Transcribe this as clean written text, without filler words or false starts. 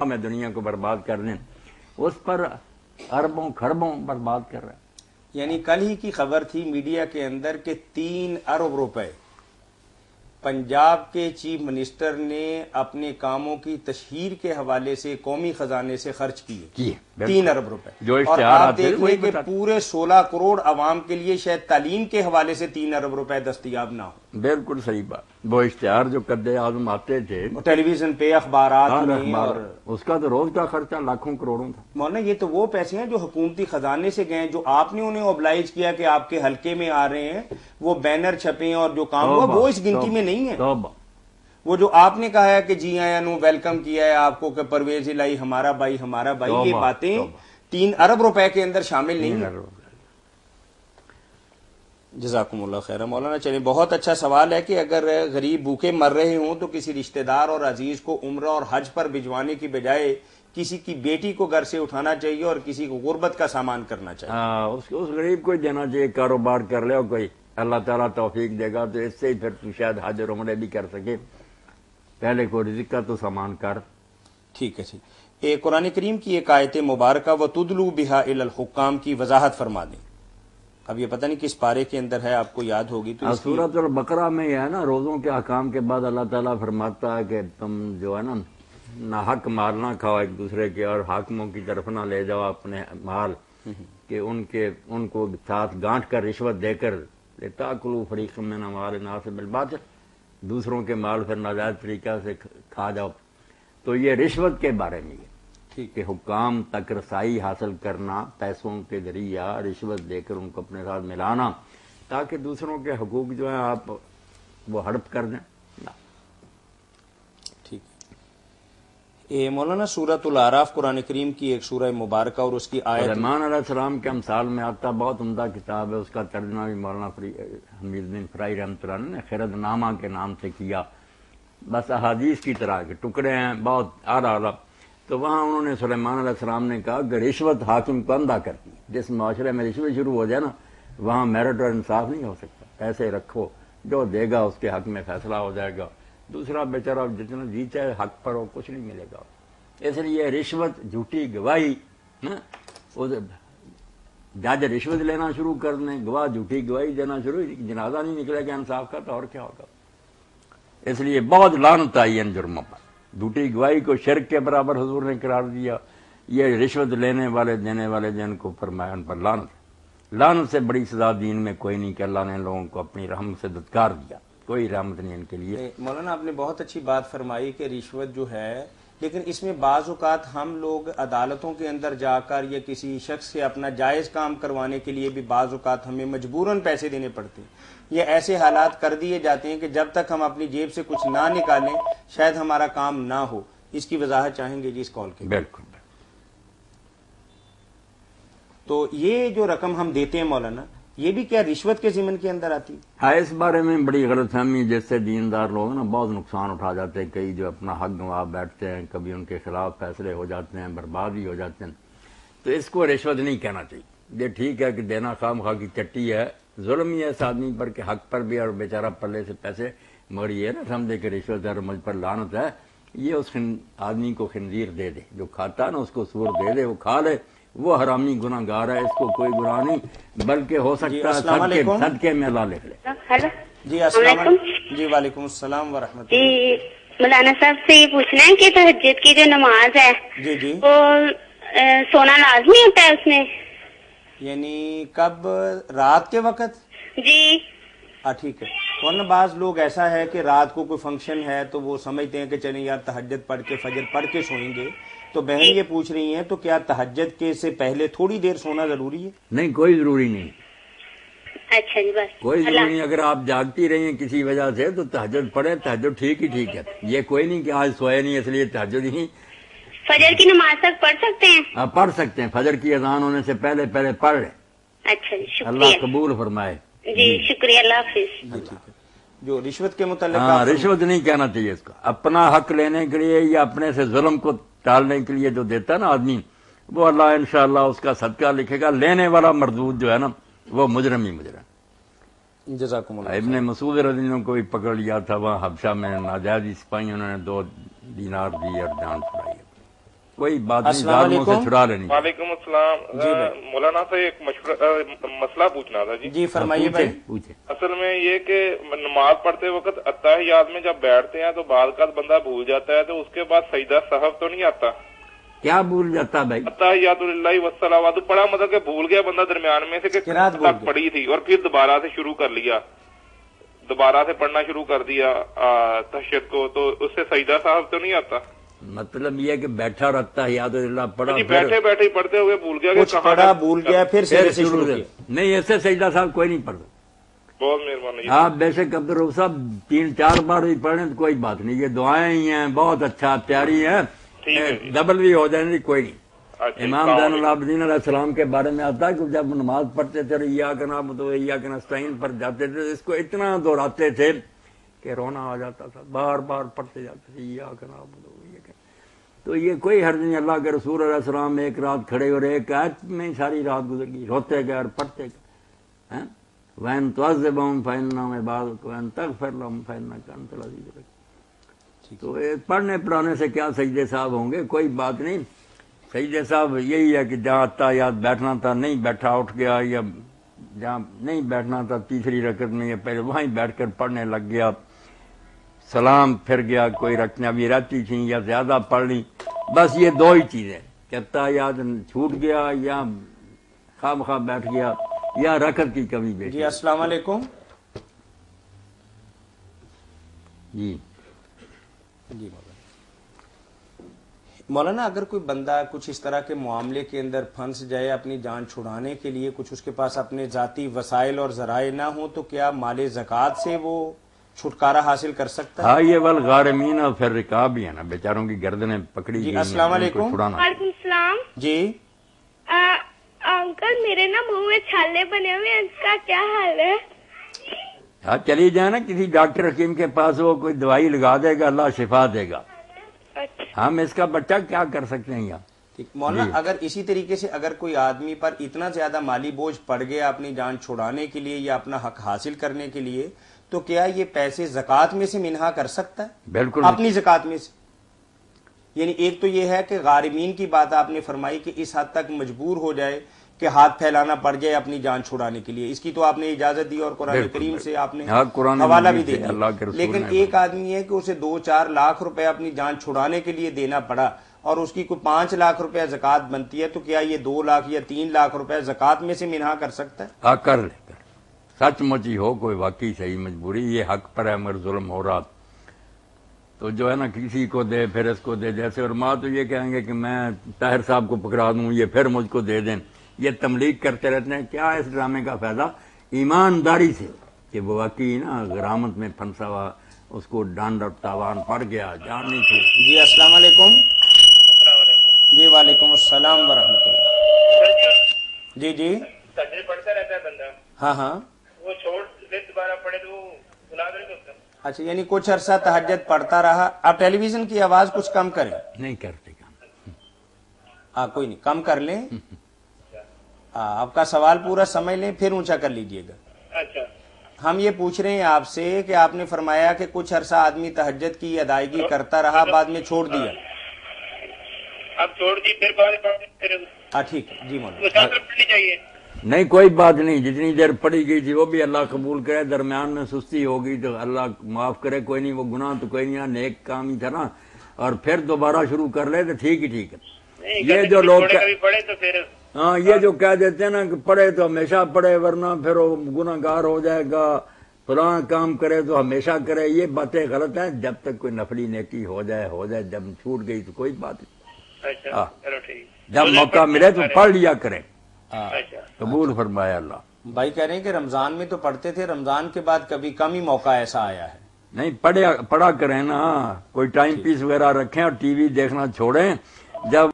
میں دنیا کو برباد کر دیں، اس پر اربوں کھربوں برباد کر رہا ہے۔ یعنی کل ہی کی خبر تھی میڈیا کے اندر کہ 3 ارب روپے پنجاب کے چیف منسٹر نے اپنے کاموں کی تشہیر کے حوالے سے قومی خزانے سے خرچ کیے 3 ارب روپے، جو اور اشتہار آپ آتے ہیں دیکھ وہی لیں کہ بتاتے پورے 16 کروڑ عوام کے لیے شاید تعلیم کے حوالے سے 3 ارب روپے دستیاب نہ ہو۔ بالکل صحیح بات، وہ اشتہار جو قد اعظم آتے تھے ٹیلی ویژن پہ، اخبارات میں، اخبار، اور اس کا تو روز کا خرچہ لاکھوں کروڑوں تھا۔ مولانا یہ تو وہ پیسے ہیں جو حکومتی خزانے سے گئے، جو آپ نے انہیں اوبلائز کیا کہ آپ کے حلقے میں آ رہے ہیں، وہ بینر چھپے اور جو کام ہوا وہ اس گنتی میں نہیں ہے۔ وہ جو آپ نے کہا ہے کہ جی آیا نو ویلکم کیا ہے آپ کو کہ پرویز الہی ہمارا بھائی ہمارا بھائی، یہ باتیں 3 ارب روپے کے اندر شامل نہیں ہیں۔ جزاکم اللہ خیر مولانا۔ چلیں، بہت اچھا سوال ہے کہ اگر غریب بھوکے مر رہے ہوں تو کسی رشتہ دار اور عزیز کو عمرہ اور حج پر بھجوانے کی بجائے کسی کی بیٹی کو گھر سے اٹھانا چاہیے اور کسی کو غربت کا سامان کرنا چاہیے۔ اس غریب کو دینا چاہیے، کاروبار کر لے، اور کوئی اللہ تعالیٰ توفیق دے گا تو اس سے ہی پھر تو شاید حج اور عمرے بھی کر سکے، پہلے کو رزق کا تو سامان کر۔ ٹھیک ہے جی، قرآن کریم کی ایک آیت مبارکہ وَتُدْلُوا بِهَا إِلَى الْحُكَّامِ کی وضاحت فرما دیں۔ اب یہ پتہ نہیں کس پارے کے اندر ہے، آپ کو یاد ہوگی تو سورۃ البقرہ میں یہ ہے نا، روزوں کے احکام کے بعد اللہ تعالیٰ فرماتا ہے کہ تم جو ہے نا ناحق مال نہ کھاؤ ایک دوسرے کے، اور حاکموں کی طرف نہ لے جاؤ اپنے مال کہ ان کو ساتھ گانٹ کر رشوت دے کر لِتَأْكُلُوا فَرِيقًا مِنْ أَمْوَالِ النَّاسِ بِالْبَاطِلِ، دوسروں کے مال پھر ناجائز طریقہ سے کھا جاؤ۔ تو یہ رشوت کے بارے میں یہ کہ حکام تک رسائی حاصل کرنا، پیسوں کے ذریعہ رشوت دے کر ان کو اپنے ساتھ ملانا تاکہ دوسروں کے حقوق جو ہیں آپ وہ ہڑپ کر دیں۔ ٹھیک ہے، مولانا سورۃ الاعراف قرآن کریم کی ایک سورہ مبارکہ اور اس کی آیت سلیمان علیہ السلام کے امثال میں آتا، بہت عمدہ کتاب ہے، اس کا ترجمہ بھی مولانا حمید بن فرائی رحمۃ اللہ نے خرد نامہ کے نام سے کیا، بس احادیث کی طرح کے ٹکڑے ہیں بہت اعلیٰ۔ تو وہاں انہوں نے سلیمان علیہ السلام نے کہا کہ رشوت حاکم کو اندھا کرتی ہے، جس معاشرے میں رشوت شروع ہو جائے نا وہاں میرٹ اور انصاف نہیں ہو سکتا، پیسے رکھو، جو دے گا اس کے حق میں فیصلہ ہو جائے گا، دوسرا بیچارہ جتنا جی چاہے حق پر ہو کچھ نہیں ملے گا۔ اس لیے رشوت، جھوٹی گواہی، جج رشوت لینا شروع کر دیں، گواہ جھوٹی گواہی دینا شروع، جنازہ نہیں نکلے گا انصاف کا تو اور کیا ہوگا۔ اس لیے بہت لعنت آئی ان جرموں پر، جھوٹی گواہی کو شرک کے برابر حضور نے قرار دیا، یہ رشوت لینے والے دینے والے جن کو فرمایا ان پر لعنت سے بڑی سزا دین میں کوئی نہیں کہ اللہ نے لوگوں کو اپنی رحمت سے دھتکار دیا، کوئی رحمت نہیں ان کے لیے۔ مولانا آپ نے بہت اچھی بات فرمائی کہ رشوت جو ہے، لیکن اس میں بعض اوقات ہم لوگ عدالتوں کے اندر جا کر یا کسی شخص سے اپنا جائز کام کروانے کے لیے بھی بعض اوقات ہمیں مجبوراً پیسے دینے پڑتے ہیں، یہ ایسے حالات کر دیے جاتے ہیں کہ جب تک ہم اپنی جیب سے کچھ نہ نکالیں شاید ہمارا کام نہ ہو۔ اس کی وضاحت چاہیں گے جی اس کال کے؟ بالکل۔ تو یہ جو رقم ہم دیتے ہیں مولانا، یہ بھی کیا رشوت کے ضمن کے اندر آتی ہے؟ ہاں، اس بارے میں بڑی غلط فہمی، جس سے دیندار لوگ نا بہت نقصان اٹھا جاتے ہیں، کئی جو اپنا حق گنوا بیٹھتے ہیں، کبھی ان کے خلاف فیصلے ہو جاتے ہیں، برباد بھی ہو جاتے ہیں۔ تو اس کو رشوت نہیں کہنا چاہیے، یہ ٹھیک ہے کہ دینا خواہ مخواہ کی چٹی ہے، ظلم ہی ہے اس آدمی پر کہ حق پر بھی اور بیچارہ پلے سے پیسے، مگر یہ نہ سمجھے کہ رشوت ہے مجھ پر لعنت ہے، یہ اس آدمی کو خنزیر دے دے، جو کھاتا ہے نا اس کو سور دے دے، وہ کھا لے، وہ حرامی گناہ گار ہے، اس کو کوئی گناہ نہیں، بلکہ ہو سکتا ہے صدقے میں اللہ لکھ لے۔ ہیلو جی السلام علیکم۔ جی وعلیکم السلام ورحمۃ اللہ۔ جی مولانا صاحب سے یہ پوچھنا ہے کہ تہجد کی جو نماز ہے جی وہ سونا لازمی ہوتا ہے اس میں؟ یعنی کب؟ رات کے وقت؟ جی ٹھیک ہے، ورنہ بعض لوگ ایسا ہے کہ رات کو کوئی فنکشن ہے تو وہ سمجھتے ہیں کہ چلیں یار تہجد پڑھ کے فجر پڑھ کے سوئیں گے، تو بہن یہ پوچھ رہی ہیں تو کیا تہجد کے سے پہلے تھوڑی دیر سونا ضروری ہے؟ نہیں، کوئی ضروری نہیں، اچھا جی، بس کوئی ضروری نہیں۔ اگر آپ جاگتی رہی ہیں کسی وجہ سے تو تہجد پڑھیں، تہجد ٹھیک ہی ٹھیک ہے، یہ کوئی نہیں کہ آج سوئے نہیں اس لیے تہجد ہی۔ فجر کی نماز تک پڑھ سکتے ہیں؟ آپ پڑھ سکتے ہیں، فجر کی اذان ہونے سے پہلے پڑھ لیں، اچھا جی، شکریہ، اللہ قبول فرمائے۔ جی شکریہ، اللہ حافظ۔ جی ٹھیک ہے۔ جو رشوت کے متعلق ہاں، رشوت نہیں کہنا چاہیے اس کو، اپنا حق لینے کے لیے یا اپنے سے ظلم کو ٹالنے کے لیے جو دیتا ہے نا آدمی، وہ اللہ انشاءاللہ اس کا صدقہ لکھے گا، لینے والا مردود جو ہے نا وہ مجرم ہی مجرم۔ جزاکم اللہ۔ ابن مسعود رضی اللہ عنہ کو بھی پکڑ لیا تھا وہاں حبشہ میں، ناجائز سپاہیوں نے 2 دینار دی اور جان چھڑائی۔ کوئی بات نہیں، ظالموں سے چھڑا لینی۔ وعلیکم السلام مولانا سے ایک مسئلہ پوچھنا تھا جی۔ جی فرمائیے بھائی۔ پوچھے۔ اصل میں یہ کہ نماز پڑھتے وقت اتحیات میں جب بیٹھتے ہیں تو بعض اوقات بندہ بھول جاتا ہے، تو اس کے بعد سجدہ سہو تو نہیں آتا؟ کیا بھول جاتا بھائی؟ اتحیات للہ والصلوات پڑھا، مطلب کہ بھول گیا بندہ درمیان میں سے کہ تک پڑھی تھی اور پھر دوبارہ سے شروع کر لیا، دوبارہ سے پڑھنا شروع کر دیا تہجد کو، تو اس سے سجدہ صاحب تو نہیں آتا؟ مطلب یہ کہ بیٹھا رہتا ہے یاد اللہ پڑھا، بیٹھے بیٹھے پڑھتے ہوئے بھول گیا کہ پڑھا بھول گیا پھر شروع کیا۔ نہیں، ایسے سجدہ صاحب کوئی نہیں پڑھتا۔ بہت مہربانی۔ آپ بے شک عبدالرؤف صاحب 3-4 بار بھی پڑھیں تو کوئی بات نہیں، یہ دعائیں ہی ہیں، بہت اچھا پیاری ہیں، ڈبل بھی ہو جائیں گی کوئی نہیں۔ امام زین العابدین علیہ السلام کے بارے میں آتا ہے کہ جب نماز پڑھتے تھے ایاک نعبد و ایاک نستعین پر جاتے تھے، اس کو اتنا دہراتے تھے کہ رونا آ جاتا تھا، بار بار پڑھتے جاتے تھے ایاک نعبد و ایاک۔ تو یہ کوئی حرج نہیں، اللہ کے رسول علیہ السلام ایک رات کھڑے اور ایک آیت میں ساری رات گزر گئی، روتے گئے اور پڑھتے گئے۔ وَإِن تُعَذِّبْهُمْ فَإِنَّهُمْ عِبَادُكَ وَإِن تَغْفِرْ لَهُمْ فَإِنَّكَ أَنْتَ الْعَزِيزُ الْحَكِيمُ۔ تو پڑھنے پڑھانے سے کیا سجدے صاحب ہوں گے، کوئی بات نہیں۔ سجدے صاحب یہی ہے کہ جہاں اتحیات بیٹھنا تھا نہیں بیٹھا، اٹھ گیا، یا جہاں نہیں بیٹھنا تھا تیسری رکعت میں یا پہلے وہیں بیٹھ کر پڑھنے لگ گیا، سلام پھر گیا، کوئی رکھنے ابھی رہتی تھیں یا زیادہ پڑھ لی، بس یہ دو ہی چیزیں کہ اتحیات چھوٹ گیا یا خواہ بیٹھ گیا یا رکعت کی کمی بیٹھی۔ جی السلام علیکم۔ جی جی مولانا، اگر کوئی بندہ کچھ اس طرح کے معاملے کے اندر پھنس جائے، اپنی جان چھڑانے کے لیے کچھ اس کے پاس اپنے ذاتی وسائل اور ذرائع نہ ہوں، تو کیا مال زکوٰۃ سے وہ چھٹکارا حاصل کر سکتا ہے؟ ہاں، یہ والغارمین اور پھر رکاب بھی ہے نا، بیچاروں کی گردنیں پکڑی گئی۔ السلام علیکم۔ وعلیکم السلام۔ جی انکل، میرے نا منہ میں چھالے بنے ہوئے، اس کا کیا حال ہے؟ ہاں، چلی جائے نا کسی ڈاکٹر حکیم کے پاس، وہ کوئی دوائی لگا دے گا، اللہ شفا دے گا۔ ہم اس کا بچہ کیا کر سکتے ہیں یہاں؟ مولانا، اگر اسی طریقے سے اگر کوئی آدمی پر اتنا زیادہ مالی بوجھ پڑ گیا اپنی جان چھڑانے کے لیے یا اپنا حق حاصل کرنے کے لیے، تو کیا یہ پیسے زکوٰۃ میں سے منہا کر سکتا ہے؟ بالکل، اپنی زکوٰۃ میں سے۔ یعنی ایک تو یہ ہے کہ غارمین کی بات آپ نے فرمائی کہ اس حد تک مجبور ہو جائے کہ ہاتھ پھیلانا پڑ جائے اپنی جان چھڑانے کے لیے، اس کی تو آپ نے اجازت دی اور قرآن کریم سے آپ نے حوالہ بھی دے دیا۔ لیکن ایک آدمی ہے کہ اسے 2-4 لاکھ روپے اپنی جان چھڑانے کے لیے دینا پڑا اور اس کی کوئی 5 لاکھ روپے زکوٰۃ بنتی ہے، تو کیا یہ 2 لاکھ یا 3 لاکھ روپے زکوٰۃ میں سے منہا کر سکتا ہے؟ ہاں، کر لے کر، سچ مچ ہی ہو کوئی واقعی صحیح مجبوری، یہ حق پر ہے مگر ظلم ہو رہا تو جو ہے نا کسی کو دے پھر اس کو دے، جیسے اور ماں تو یہ کہیں گے کہ میں طاہر صاحب کو پکڑا دوں، یہ پھر مجھ کو دے دیں، یہ تملیغ کرتے رہتے ہیں۔ کیا اس ڈرامے کا فائدہ؟ ایمانداری سے کہ وہ واقعی نا غرامت میں پھنسا ہوا، اس کو ڈانڈ اور تاوان پڑ گیا، جان نہیں چھوڑ۔ جی السلام علیکم۔ جی وعلیکم السلام ورحمۃ اللہ۔ جی جی تہجد پڑھتا رہتا ہے بندہ، ہاں ہاں، وہ چھوڑ دے دوبارہ پڑھے تو گناہ نہیں ہوتا؟ اچھا، یعنی کچھ عرصہ تہجد پڑھتا رہا۔ آپ ٹیلی ویژن کی آواز کچھ کم کریں۔ نہیں کرتے کام۔ ہاں کوئی نہیں، کم کر لیں، آپ کا سوال پورا سمجھ لیں پھر اونچا کر لیجئے گا۔ اچھا، ہم یہ پوچھ رہے ہیں آپ سے کہ آپ نے فرمایا کہ کچھ عرصہ آدمی تہجد کی ادائیگی کرتا رہا، بعد میں چھوڑ دیا۔ اب چھوڑ دی پھر بعد پھر ہاں ٹھیک ہے، جی مولانا۔ مسافر پڑھنی چاہیے؟ نہیں، کوئی بات نہیں، جتنی دیر پڑھی گئی تھی وہ بھی اللہ قبول کرے، درمیان میں سستی ہوگی تو اللہ معاف کرے، کوئی نہیں، وہ گناہ تو کوئی نہیں، نیک کام ہی تھا نا، اور پھر دوبارہ شروع کر لے تو ٹھیک ہی ٹھیک ہے۔ یہ جو لوگ پڑھے تو پھر ہاں، یہ جو کہہ دیتے ہیں نا کہ پڑھے تو ہمیشہ پڑھے ورنہ پھر وہ گناہ گار ہو جائے گا، فلاں کام کرے تو ہمیشہ کرے، یہ باتیں غلط ہیں۔ جب تک کوئی نفلی نیکی ہو جائے، جب چھوٹ گئی تو کوئی بات نہیں، اچھا چلو ٹھیک، جب موقع ملے تو پڑھ لیا کریں۔ اچھا قبول فرمایا اللہ۔ بھائی کہہ رہے ہیں کہ رمضان میں تو پڑھتے تھے، رمضان کے بعد کبھی کم ہی موقع ایسا آیا ہے۔ نہیں، پڑھا کریں نا، کوئی ٹائم پیس وغیرہ رکھیں اور ٹی وی دیکھنا چھوڑیں۔ جب